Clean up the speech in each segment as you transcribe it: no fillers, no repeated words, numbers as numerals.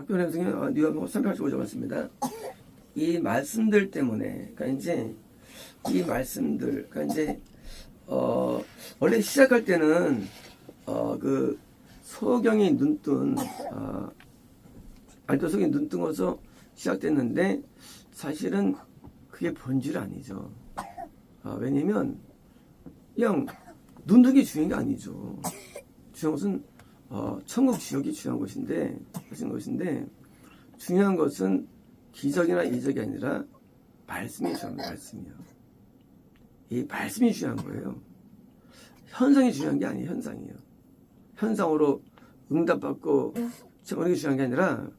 학교 선생님, 뉴욕 385점 맞습니다. 이 말씀들 때문에, 그러니까 이제, 이 말씀들, 그러니까 이제, 원래 시작할 때는, 소경이 눈뜬, 알도 속이 눈뜬어서 시작됐는데, 사실은 그게 본질이 아니죠. 왜냐면, 그냥, 눈뜨기 중요한 게 아니죠. 중요한 것은, 천국 지옥이 중요한 것인데, 중요한 것은 기적이나 이적이 아니라 말씀이 중요한 거예요, 말씀이요. 이 말씀이 중요한 거예요. 현상이 중요한 게 아니에요, 현상이요. 현상으로 응답받고 그런 게 중요한 게 아니라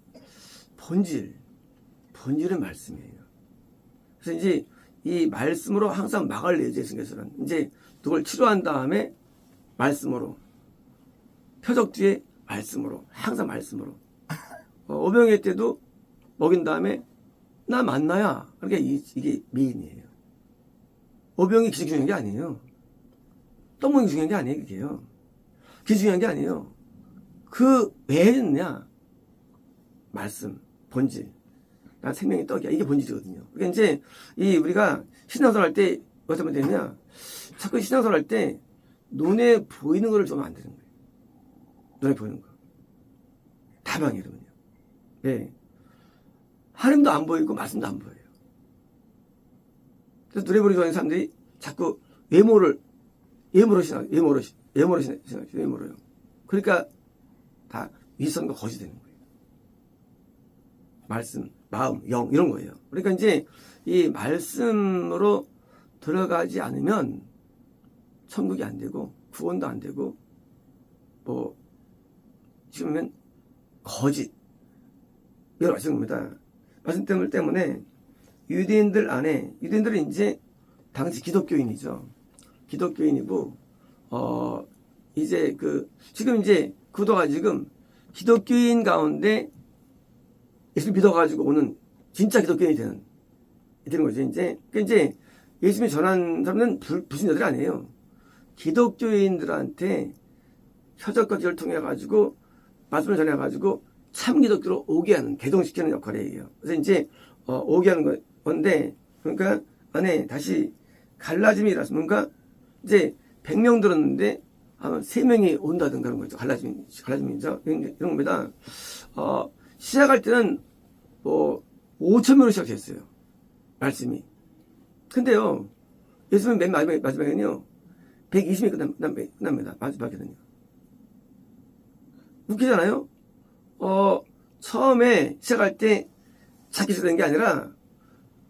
본질은 말씀이에요. 그래서 이제 이 말씀으로 항상 막을 내죠, 예수님께서는. 이제 누굴 치료한 다음에 말씀으로, 표적 뒤에 말씀으로, 항상 말씀으로. 오병이어 때도 먹인 다음에 나 만나야. 그러니까 이게 메인이에요. 오병이 기적 중요한 게 아니에요. 떡 먹는 게 중요한 게 아니에요, 그게요. 그게 중요한 게 아니에요. 그 왜냐? 말씀, 본질. 난 생명의 떡이야. 이게 본질이거든요. 그러니까 이제 우리가 신앙생활 할 때 어떻게 하면 되냐? 자꾸 신앙생활 할 때 눈에 보이는 거를 좀 안 되는 거예요. 눈에 보이는 거. 다방이거든요. 네. 하나님도 안 보이고 말씀도 안 보여요. 그래서 노래 부르기 좋아하는 사람들이 자꾸 외모로요. 그러니까 다 위선과 거짓이 되는 거예요. 말씀, 마음, 영 이런 거예요. 그러니까 이제 이 말씀으로 들어가지 않으면 천국이 안 되고 구원도 안 되고 지금은 거짓 이걸 말씀인 겁니다. 말씀 때문에 유대인들 안에 유대인들은 이제 당시 기독교인이죠. 기독교인이고 이제 지금 이제 구도가 지금 기독교인 가운데 예수 믿어가지고 오는 진짜 기독교인이 되는 거죠. 이제 예수님이 전한 사람은 불신자들이 아니에요. 기독교인들한테 표적과 기적을 통해 가지고 말씀을 전해 가지고 참 기독교로 오게 하는, 개동시키는 역할이에요. 그래서 이제 오게 하는 건데, 그러니까 안에 다시 갈라짐이라서 뭔가 이제 100명 들었는데 한 3명이 온다든가 그런 거죠. 갈라짐이죠. 이런 겁니다. 시작할 때는 5,000명으로 시작했어요. 말씀이. 근데요, 예수님 맨 마지막에는요, 120명이 끝납니다. 마지막에는요. 웃기잖아요? 처음에 시작할 때 작게 시작된 게 아니라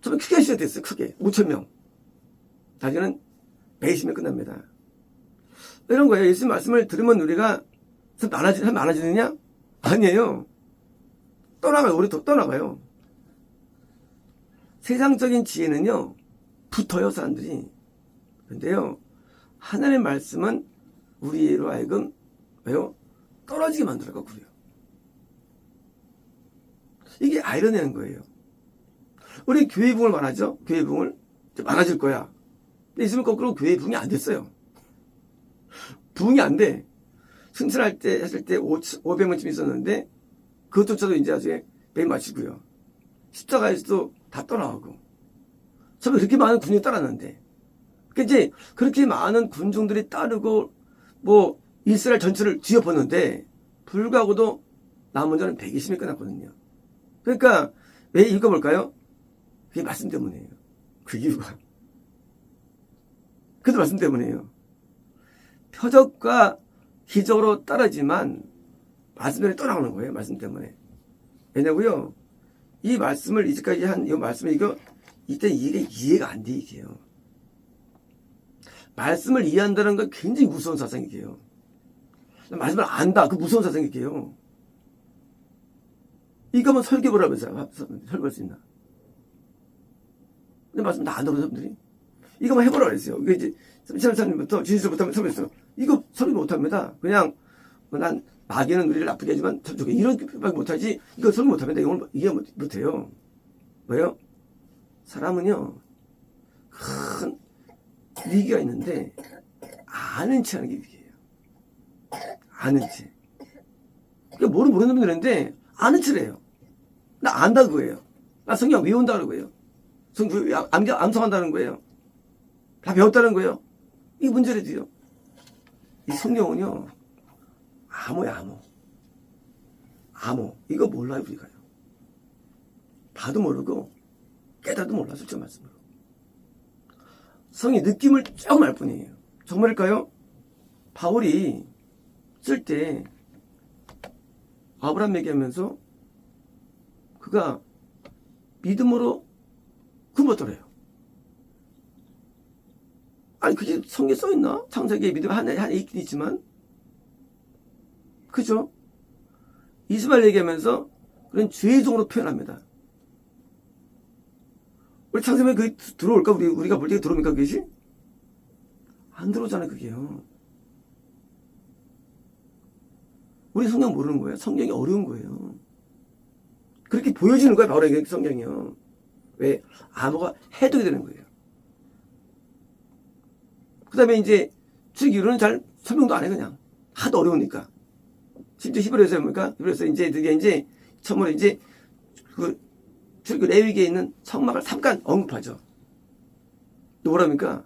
좀 크게 시작됐어요. 크게. 5,000명. 나중에는 120명 끝납니다. 이런 거예요. 예수님 말씀을 들으면 우리가 많아지느냐? 아니에요. 떠나가요. 우리 더 떠나가요. 세상적인 지혜는요, 붙어요, 사람들이. 근데요, 하나님의 말씀은 우리로 하여금, 왜요? 떨어지게 만들어가고요. 이게 아이러니한 거예요. 우리 교회 부흥을 말하죠? 교회 부흥을 많아질 거야. 근데 있으면 거꾸로 교회 부흥이 안 됐어요. 부흥이 안 돼. 승천할 때, 했을 때 500명쯤 있었는데, 그것조차도 이제 나중에 매일 마치고요. 십자가에서도 다 떠나가고. 처음에 그렇게 많은 군중이 따랐는데. 그러니까 이제 그렇게 많은 군중들이 따르고, 이스라엘 전체를 뒤엎었는데, 불구하고도 남은 자는 120명 끝났거든요. 그러니까, 왜 이유가 뭘까요? 그게 말씀 때문이에요. 그 이유가. 그것도 말씀 때문이에요. 표적과 기적으로 따르지만, 말씀대로 떠나오는 거예요. 말씀 때문에. 왜냐고요? 이 말씀을 이제까지 한 이 말씀을 이때 이해가 안 돼, 이게요. 말씀을 이해한다는 건 굉장히 무서운 사상이게요. 말씀을 안다, 그 무서운 사상이게요. 이거 한번 설계보라면서요. 설계할 수 있나? 근데 말씀 다 안 들어오는 사람들이. 이거 한번 해보라 그랬어요. 이게 이제, 3차부터, 진실부터 설명했어요. 이거 설계 못합니다. 그냥, 난, 마귀는 우리를 나쁘게 하지만, 이런 못하지, 이거 설계 못합니다. 이게 못해요. 왜요? 사람은요, 큰 위기가 있는데, 아는 체 하는 게 위기예요. 아는 체. 그러니까 모르는 분들인데, 아는 체를 해요. 나 안다 그거예요. 나 성경 외운다는 거예요. 암송한다는 거예요. 다 배웠다는 거예요. 이게 문제라도요. 이 성경은요, 암호야, 암호. 암호. 이거 몰라요, 우리가요. 봐도 모르고, 깨달아도 몰라, 솔직히 말씀으로. 성의 느낌을 조금 알 뿐이에요. 정말일까요? 바울이 쓸 때, 아브라함 얘기하면서, 그가 믿음으로 굶었더래요. 아니, 그게 성경에 써있나? 창세기에 믿음 하나 있긴 있지만. 그죠? 이스마엘 얘기하면서 그런 죄의 종으로 표현합니다. 우리 창세기에 그게 들어올까? 우리가 볼 때 들어옵니까? 그것이? 안 들어오잖아요, 그게요. 우리 성경 모르는 거예요. 성경이 어려운 거예요. 그렇게 보여지는 거예요, 바로 성경이요. 왜? 암호가 해독이 되는 거예요. 그 다음에 이제 출애굽기로는 잘 설명도 안 해, 그냥. 하도 어려우니까. 심지어 히브리서에 뭡니까? 히브리서 이제 처음으로 이제 그 출애굽 레위기에 있는 성막을 잠깐 언급하죠. 또 뭐랍니까?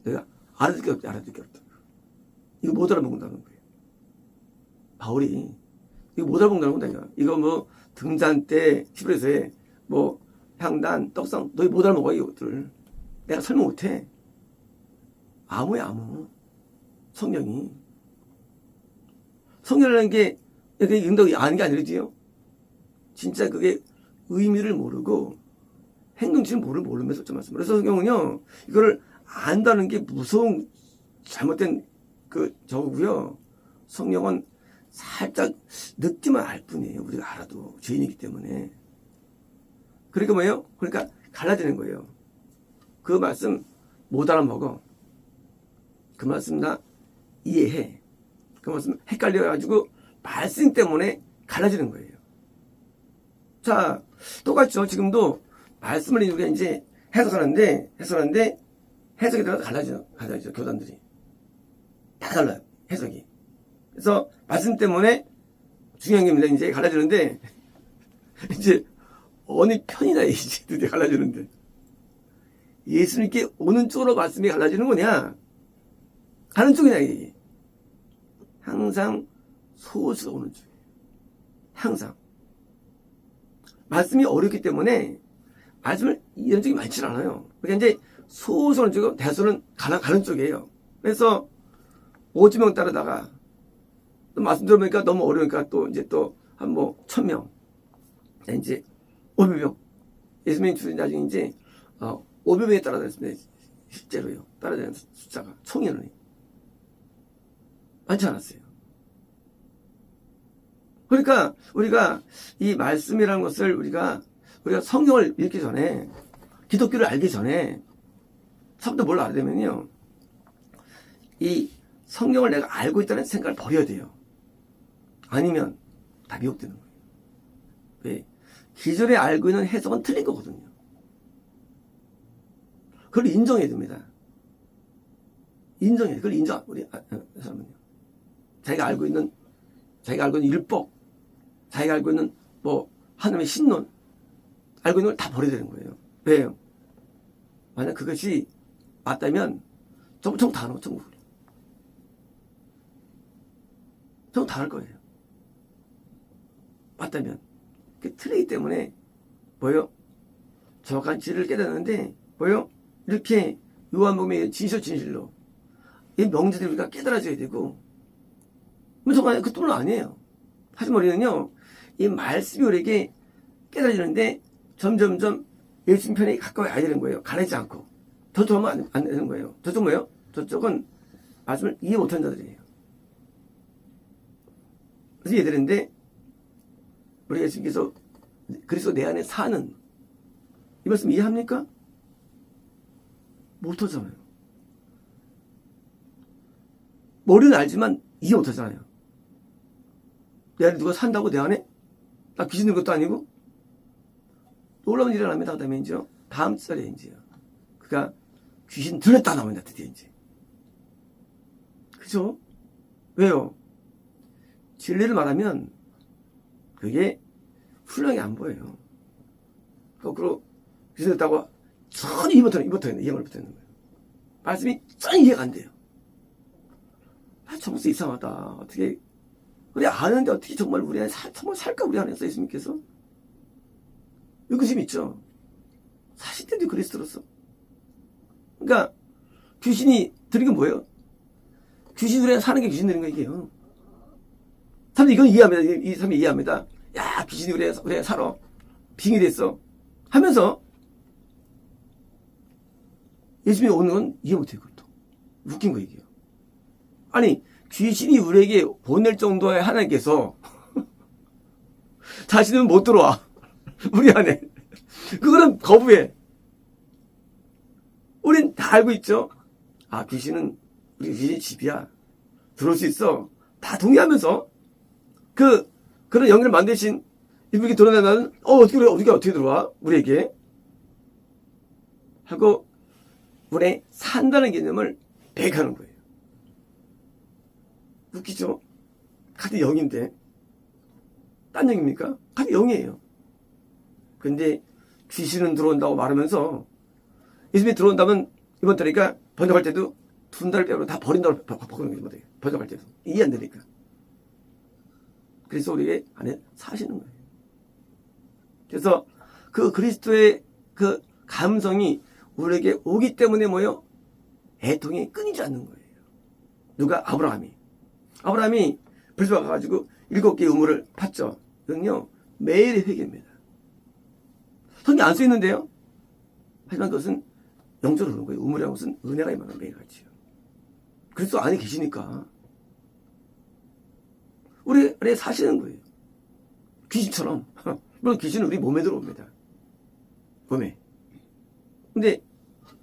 내가 알아듣을 게 없다. 이거 못 알아먹는다는 거예요. 바울이 이거 못 알아먹는다는 거다. 이거 뭐 등잔 때 히브리서에 뭐 향단, 떡상 너희 못 알아먹어 이것들. 내가 설명 못해. 암호야, 암호. 성경이. 성경이라는 게, 그게 응답이 아는 게 아니라지요. 진짜 그게 의미를 모르고, 행동치를 모르면서 좀 말씀. 그래서 성경은요, 이거를 안다는 게 무서운, 잘못된 저거고요. 성경은 살짝 느낌만 알 뿐이에요. 우리가 알아도. 죄인이기 때문에. 그러니까 뭐예요? 그러니까 갈라지는 거예요. 그 말씀 못 알아먹어. 그 말씀 나 이해해. 그 말씀 헷갈려가지고 말씀 때문에 갈라지는 거예요. 자, 똑같죠. 지금도 말씀을 우리가 이제 해석하는데 해석에 따라서 갈라지죠. 교단들이. 다 달라요. 해석이. 그래서 말씀 때문에 중요한 게 이제 갈라지는데 이제 어느 편이나 이제 드디어 갈라지는데 예수님께 오는 쪽으로 말씀이 갈라지는 거냐? 가는 쪽이냐 이게. 항상 소수가 오는 쪽이에요. 항상. 말씀이 어렵기 때문에 말씀을 이런 쪽이 많지 않아요. 그러니까 이제 소수 오는 쪽이고 대수는 가는 쪽이에요. 그래서 5,000명 따르다가 또 말씀 들어보니까 너무 어려우니까 또 이제 또 한 뭐 1,000명 이제 500명 예수님이 주신 나중에 이제 500명에 따라다녔습니다. 실제로요. 따라다니는 숫자가 총인원이 많지 않았어요. 그러니까 우리가 이 말씀이라는 것을 우리가 성경을 읽기 전에 기독교를 알기 전에 처음부터 뭘 알아야 되면요. 이 성경을 내가 알고 있다는 생각을 버려야 돼요. 아니면 다 미혹되는 거예요. 왜? 기존에 알고 있는 해석은 틀린 거거든요. 그걸 인정해야 됩니다. 그걸 우리 사람은요. 자기가 알고 있는 율법, 자기가 알고 있는 뭐 하나님의 신론, 알고 있는 걸 다 버려야 되는 거예요. 왜요? 만약 그것이 맞다면 전부 다 하는 거, 전부 다 할 거예요. 맞다면. 그 틀리기 때문에 뭐요? 정확한 진리를 깨닫는데 뭐요? 이렇게 요한복음의 진실로 이 명제들 우리가 깨달아져야 되고 뭐 정말 그 뿐은 아니에요. 하지만 우리는요 이 말씀이 우리에게 깨달아지는데 점점점 예수님 편에 가까이 와야 되는 거예요. 가리지 않고 저쪽 하면 안 되는 거예요. 저쪽 뭐예요? 저쪽은 말씀을 이해 못한 자들이에요. 그래서 얘들인데 우리 예수님께서 그리스도 내 안에 사는 이 말씀 이해합니까? 못하잖아요. 머리는 알지만 이해 못하잖아요. 내 안에 누가 산다고 내 안에? 나 귀신 든 것도 아니고? 놀라운 일이 일어납니다. 그 다음에 이제 다음 절에 이제 그가 귀신 들렸다 나옵니다. 드디어 이제. 그죠? 왜요? 진리를 말하면 그게 훌륭하게 안 보여요. 거꾸로 귀신 들었다고 전혀 이해못하는 이해를 못하는 거예요. 말씀이 전혀 이해가 안 돼요. 정말 이상하다. 어떻게 우리 아는데 어떻게 정말 우리 안에 정말 살까 우리 안에서 예수님께서? 의구심이 있죠. 사실 때도 그리스도로서. 그러니까 귀신이 들은 게 뭐예요? 귀신 우리 안에 사는 게 귀신 들은 거 이게요. 사람들이 이건 이해합니다. 이 사람이 이해합니다. 야, 귀신이 우리 안에 살아. 빙이 됐어. 하면서 예수님이 오는 건 이해 못해요. 그것도. 웃긴 거 이게요. 아니, 귀신이 우리에게 보낼 정도의 하나님께서 자신은 못 들어와. 우리 안에. 그거는 거부해. 우린 다 알고 있죠. 아, 귀신은 우리 귀신 집이야. 들어올 수 있어. 다 동의하면서 그런 연결을 만드신 이분에게 드러나면 우리가 어떻게 들어와? 우리에게 하고 우리의 산다는 개념을 배격하는 거예요. 웃기죠? 같은 0인데 딴 0입니까? 같은 0이에요. 근데 귀신은 들어온다고 말하면서 예수님이 들어온다면 이번 달이니까 번역할 때도 두 달을 빼고 다 버린다고 바꾸는 거예요. 번역할 때도 이해 안 되니까. 그래서 우리 안에 사시는 거예요. 그래서 그 그리스도의 그 감성이 우리에게 오기 때문에 뭐요? 애통이 끊이지 않는 거예요. 누가? 아브라함이 벌써 가가지고 7개의 우물을 팠죠. 이건요 매일의 회개입니다. 성경에 안 써 있는데요. 하지만 그것은 영적으로 그런 거예요. 우물이라는 것은 은혜가 임하는 매일같이요. 그리스도 안에 계시니까 우리 안에 사시는 거예요. 귀신처럼. 물론 귀신은 우리 몸에 들어옵니다. 몸에. 근데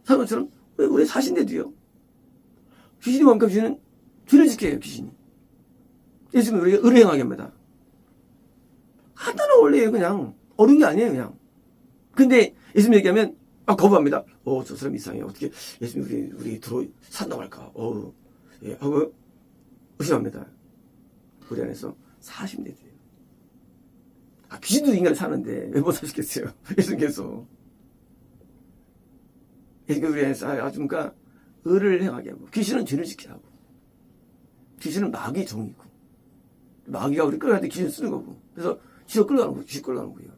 사람처럼 우리 사신데도요. 귀신이 뭡니까? 귀신은 죄를 지켜요. 귀신이. 예수님은 우리가 의를 행하게 합니다. 간단한 원리예요. 그냥 어려운 게 아니에요. 그냥. 근데 예수님 얘기하면 거부합니다. 저 사람 이상해. 어떻게 예수님 우리 들어 산다고 할까? 예, 하고 의심합니다. 우리 안에서 사시면 돼요. 귀신도 인간을 사는데 왜 못 사시겠어요? 예수님께서. 예수님께서 우리 안에서 아주 그러니까 의를 행하게 하고 귀신은 죄를 지키게 하고 귀신은 마귀의 종이고 마귀가 우리 끌어갈 때 귀신 쓰는 거고 그래서 지옥 끌어가는 거예요. 지옥 끌어가는 거예요.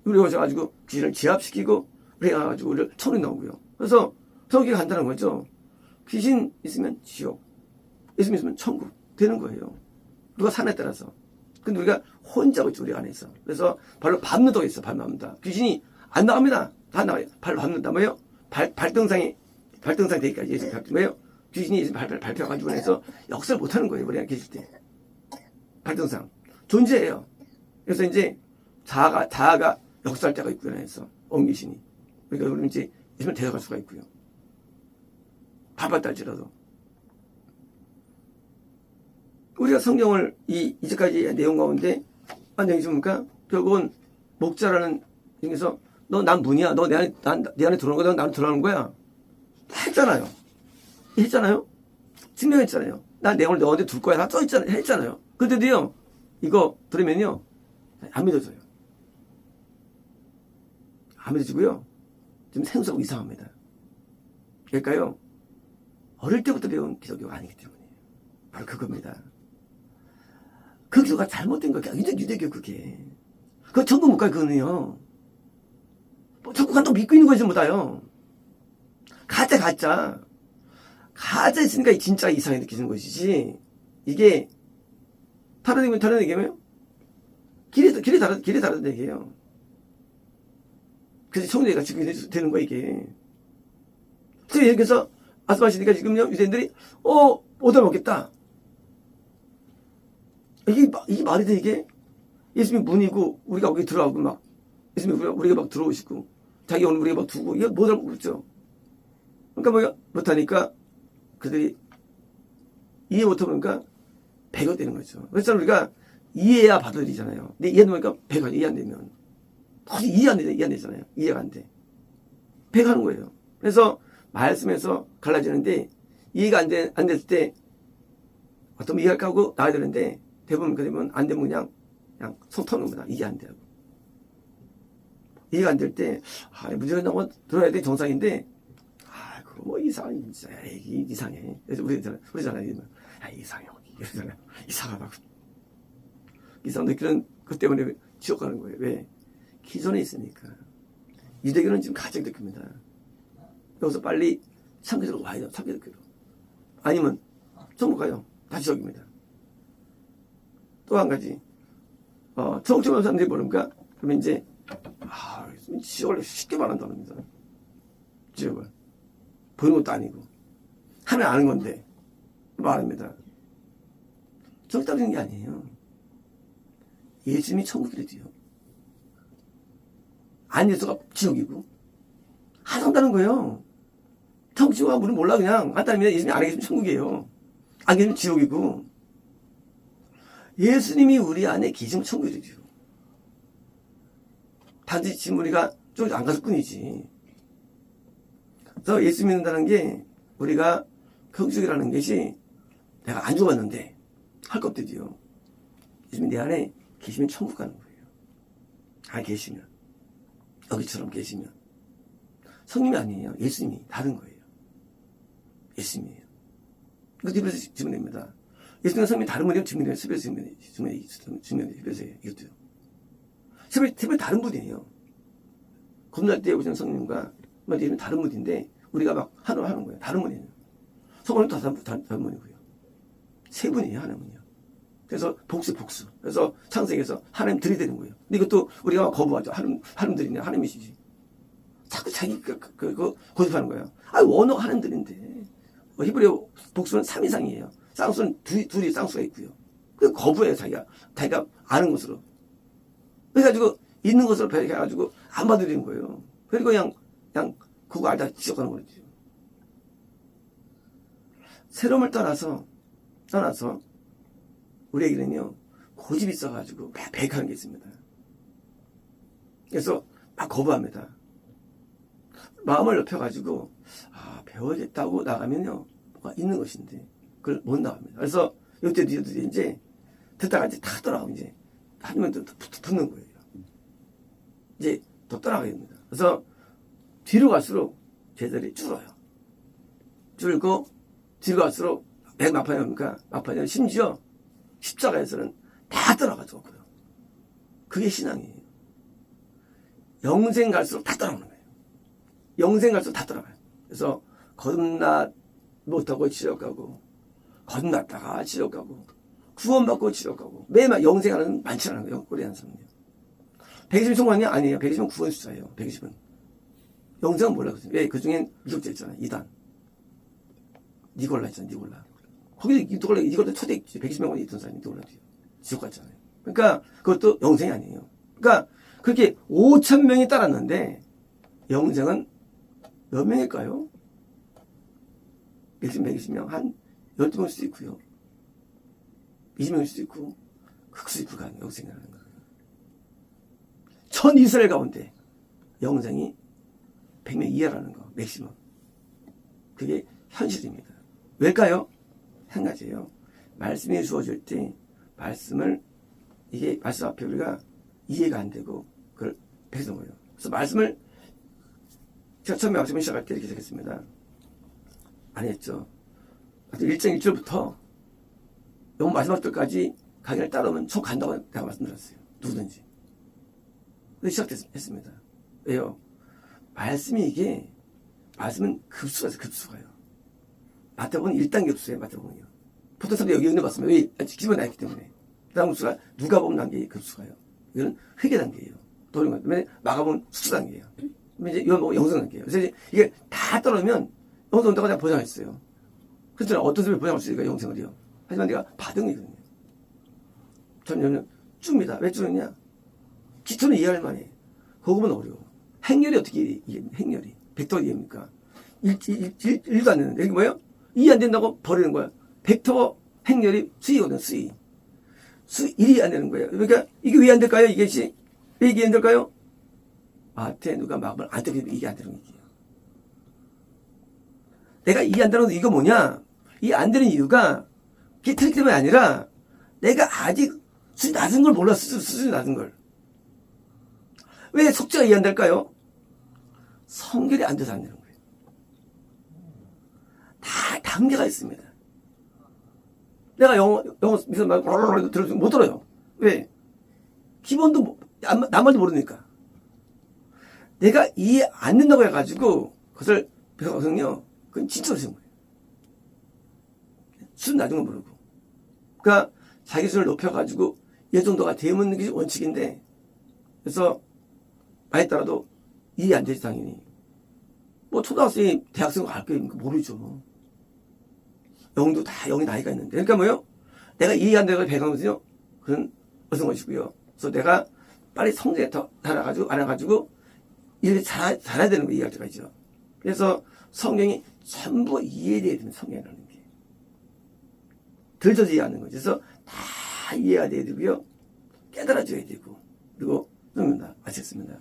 우리가 오셔가지고 귀신을 제압시키고 우리가 가가지고 우리를 처리 나오고요. 그래서 성경이 간단한 거죠. 귀신 있으면 지옥, 예수님 있으면 천국 되는 거예요. 누가 산에 따라서. 근데 우리가 혼자 있죠, 우리 안에서. 그래서 발로 밟는다고 했어, 밟는다. 귀신이 안 나갑니다. 다 나와요. 발로 밟는다. 뭐예요? 발등상에 되기까지 예수 밟는 뭐예요? 귀신이 밟혀가지고 해서 역사를 못하는 거예요, 우리 안에 계실 때. 발등상. 존재해요. 그래서 이제 자아가 역사할 때가 있고요, 해서. 옹귀신이. 그러니까 우리는 이제 예수님을 데려갈 수가 있고요. 밟았다 할지라도. 우리가 성경을 이제까지 내용 가운데 내용이 뭡니까? 결국은 목자라는 중에서 너 난 문이야. 너 내 안에 들어오는 거야. 나는 들어가는 거야. 했잖아요. 했잖아요. 증명했잖아요. 난 내용을 너한테 둘 거야. 다 써있잖아요. 했잖아요. 그런데도요. 이거 들으면요. 안 믿어져요. 안 믿어지고요. 좀 생소하고 이상합니다. 그러니까요. 어릴 때부터 배운 기독교가 아니기 때문이에요. 바로 그겁니다. 그 교가 잘못된 거야. 유대교 그게. 그거 전부 못 가요. 그거는요. 전부 간다고 믿고 있는 거지 못해요. 가짜 있으니까 진짜 이상하게 느끼는 것이지. 이게 다른 얘기면 길이 다른 얘기예요. 그래서 청년이가 지금 되는 거야 이게. 그래서 여기서 말씀하시니까 지금요 유대인들이 얻어먹겠다. 이게 말이 돼 이게? 예수님이 문이고 우리가 거기 들어가고 막 예수님이 우리가 막 들어오시고 자기 오늘 우리가 막 두고 이게 못 알아먹죠. 그러니까 뭐야 못하니까 그들이 이해 못하니까 배교되는 거죠. 그래서 우리가 이해해야 받아들이잖아요. 근데 이해 안 되니까 배가 이해 안 되면 이해 안 되잖아요. 이해가 안 돼. 배가는 거예요. 그래서 말씀에서 갈라지는데 이해가 안 됐을 때 어떤 이해할까 하고 나와야 되는데 대부분 그러면 안 되면 그냥 속 터는 겁니다. 이해 안 돼요. 이해가 안 될 때, 문제가 나고 들어야 돼 정상인데, 그거 뭐 진짜, 이상해. 그래서 우리잖아요. 이상해. 이러잖아요. 이상하다고. 이상한데 그 때문에 지옥 가는 거예요. 왜? 기존에 있으니까. 유대교는 지금 가장 대교입니다. 여기서 빨리 참교도로 와야 참교도로. 아니면 천국 가요. 다 지옥입니다. 또 한 가지. 정치하는 사람들이 모릅니까? 그러면 이제, 지옥을 쉽게 말한다는 겁니다. 지옥을. 보는 것도 아니고. 하면 아는 건데, 말합니다. 정치 따르는 게 아니에요. 예수님이 천국이래도요. 안 예수가 지옥이고. 하상다는 거예요. 천국지옥아, 우리는 몰라, 그냥. 안 따르면 예수님이 안 계시면 천국이에요. 안 계시면 지옥이고. 예수님이 우리 안에 계시면 천국이래도요. 단지 지금 우리가 좀 안 갔을 뿐이지. 그래서 예수 믿는다는 게 우리가 경축이라는 것이 내가 안 죽었는데 할 것들이요. 예수님이 내 안에 계시면 천국 가는 거예요. 안 계시면. 여기처럼 계시면. 성님이 아니에요. 예수님이 다른 거예요. 예수님이에요. 이거 뒤에서 증명됩니다. 예수님과 성님이 다른 분이면 증명돼요. 습에서 증명돼요. 습에서요. 이것도요. 습이 다른 분이에요. 겁날 때 오시는 성님과 예수님은 다른 분인데 우리가 막 하는 거예요. 다른 분이에요. 성원은 다른 분이고요. 세 분이에요. 하나님은요. 그래서 복수. 그래서 창세기에서 하나님 들이대는 거예요. 근데 이것도 우리가 막 거부하죠. 하나님 들이냐. 하나님이시지. 자꾸 자기 고집하는 거예요. 원어가 하나님들인데. 히브리어 복수는 3이상이에요. 쌍수는 둘이 쌍수가 있고요. 그 거부해요. 자기가 아는 것으로. 그래가지고 있는 것으로 배워가지고 안 받아들이는 거예요. 그리고 그냥 그거 알다 지적하는 거죠. 새로움을 떠나서 우리에게는요 고집이 있어가지고 배격하는 게 있습니다. 그래서 막 거부합니다. 마음을 높여가지고 배워야겠다고 나가면요 뭐가 있는 것인데 그걸 못 나갑니다. 그래서 이때 이제 듣다가 이제 다 떠나가고 이제 하면 또 붙는 거예요. 이제 또 떠나가야 됩니다. 그래서 뒤로 갈수록 제자들이 줄어요. 줄고 뒤로 갈수록 맨 막판에 심지어 십자가에서는 다 떠나가죠. 그게 신앙이에요. 영생 갈수록 다 떠나오는 거예요. 영생 갈수록 다 떠나가요. 그래서 거듭나 못하고 지옥 가고 거듭났다가 지옥 가고 구원받고 지옥 가고 매일 영생하는 많지 않은 거예요. 우리 한 사람은요. 120은 성공하냐? 아니에요. 120은 구원 숫자예요. 120은. 영생은 몰라요. 왜? 그 중엔 미국자 있잖아요. 2단. 니골라 있잖아요. 니골라. 거기 이걸도 초대 120명만 있던 사람이 니골라도요. 지옥 갔잖아요. 그러니까 그것도 영생이 아니에요. 그러니까 그렇게 5,000명이 따랐는데 영생은 몇 명일까요? 120명 한 12명일 수도 있고요. 20명일 수도 있고 극수이 불가능 영생이라는 거예요. 전 이스라엘 가운데 영생이 100명 이하라는 거 맥시멈. 그게 현실입니다. 왜일까요? 한 가지예요. 말씀이 주어질 때 이게 말씀 앞에 우리가 이해가 안 되고 그걸 배우는 거예요. 그래서 말씀을 제가 처음에 말씀을 시작할 때 이렇게 시작했습니다. 안 했죠. 1장 1절부터 영 마지막 절까지 강의를 따르면 저 간다고 내가 말씀드렸어요. 누구든지. 근데 시작했습니다. 왜요? 말씀은 급수가요. 마태복음은 1단계 급수예요. 마태복음은요. 보통 사람들이 여기 있는 말씀을 왜? 기존에 나있기 때문에. 그 다음 급수가 누가복음 단계 급수가요. 이거는 회개 단계예요. 또 이런 거 때문에 마가복음은 수치 단계예요. 이제 이건 뭐 영성 단계예요. 그래서 이게 다 떨어지면 영성 온다고 내가 보장했어요. 그래서 저는 어떤 사람이 보장할 수 있을까 영생을요. 하지만 내가 받은 거거든요. 저는 줍니다. 왜 주느냐? 기초는 이해할 만해. 그거보다 어려워. 행렬이 어떻게 이해합니까? 행렬이. 벡터가 이해합니까? 1도 안 되는데. 이게 뭐예요? 이해 안 된다고 버리는 거야. 벡터 행렬이 수이거든, 수이. 1이 안 되는 거예요. 그러니까 이게 왜 안 될까요? 왜 이게 안 될까요? 마태, 누가 마음을 안 되게 이게 안 되는 얘기예요. 내가 이해 안 되는 건 이거 뭐냐? 이해 안 되는 이유가 그게 틀리기 때문이 아니라 내가 아직 수준이 낮은 걸 몰랐어. 수준이 낮은 걸. 왜 속죄가 이해 안 될까요? 성결이 안 돼서 안 되는 거예요. 다 단계가 있습니다. 내가 영어 미술 말 들으면 못 들어요. 왜? 기본도 남 말도 모르니까. 내가 이해 안 된다고 해가지고 그것을 배워서는요, 그건 진짜 어려운 거예요. 수준 낮은 건 모르고. 그러니까 자기 수준을 높여가지고 이 정도가 되면 게 원칙인데, 그래서 많이 따라도 이해 안 되지 당연히. 뭐 초등학생이 대학생 갈 게 모르죠. 영도 다 영이 나이가 있는데. 그러니까 뭐요? 내가 이해 안 되고 배가면서요, 그건 어떤 것이고요. 그래서 내가 빨리 성장에 더 알아가지고 이렇게 잘해야 되는 거 이해할 때가 있죠. 그래서 성경이 전부 이해돼야 되는 성경이라는 게. 들춰서 이해하는 거죠. 그래서 다 이해가 돼야 되고요. 깨달아줘야 되고. 그리고, 마치겠습니다.